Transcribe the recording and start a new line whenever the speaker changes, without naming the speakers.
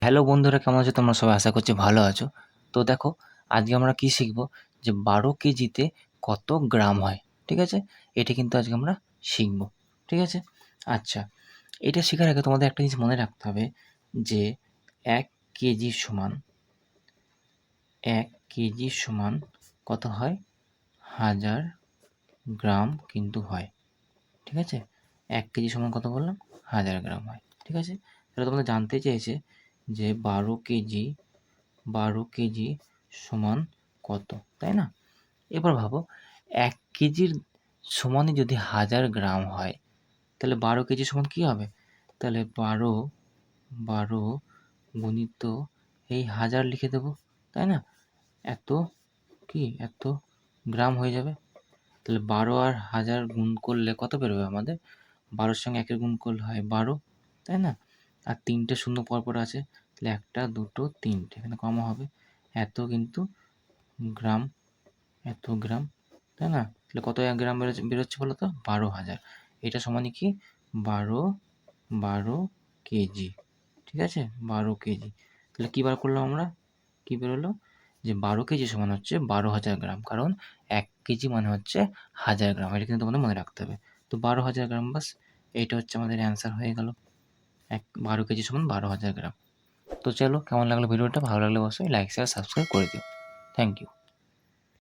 Hello বন্ধুরা, কেমন আছো তোমরা সবাই? আশা করছি ভালো আছো। তো দেখো, আজকে আমরা কি শিখব যে 12 কেজিতে কত গ্রাম হয়, ঠিক আছে? এটা কিন্তু আজকে আমরা শিখব, ঠিক আছে? আচ্ছা, এটা শেখার আগে তোমাদের একটা জিনিস মনে রাখতে হবে যে 1 কেজি সমান 1 কেজি সমান কত হয়? 1000 গ্রাম কিন্তু হয়, ঠিক আছে? 1 কেজি সমান কত বললাম? 1000 গ্রাম হয়, ঠিক আছে? তাহলে তোমাদের জানতে চেয়েছে যে 12 কেজি সমান কত, তাই না? এবার ভাবো 1 কেজির সমানই যদি 1000 গ্রাম হয়, তাহলে 12 কেজি সমান কী হবে? তাহলে 12 গুণিত এই 1000 লিখে দেবো, তাই না? এত গ্রাম হয়ে যাবে। তাহলে 12 আর 1000 গুণ করলে কত বেরোবে আমাদের? 12-র সঙ্গে 1-এর গুণ করলে হয় 12, তাই না? আর 3টে শূন্য পরপর আছে, তাহলে 1টা 2টো 3টে, এখানে কমা হবে। এত কিন্তু গ্রাম, এত গ্রাম, তাই না? তাহলে কত গ্রাম বেরোচ্ছে বলো তো? 12,000। এটা সমানই কি? 12 কেজি, ঠিক আছে? 12 কেজি। তাহলে কী বার করলাম আমরা? কী বেরোলো? যে 12 কেজি সমান হচ্ছে 12,000 গ্রাম, কারণ 1 কেজি মানে হচ্ছে 1000 গ্রাম। এটা কিন্তু তোমাদের মনে রাখতে হবে। তো 12,000 গ্রাম, বাস এইটা হচ্ছে আমাদের অ্যান্সার হয়ে গেল। 12 কেজি সমান 12,000 গ্রাম। তো চলো, কেমন লাগলো ভিডিওটা? ভালো লাগলে অবশ্যই লাইক, শেয়ার, সাবস্ক্রাইব করে দিও। Thank you.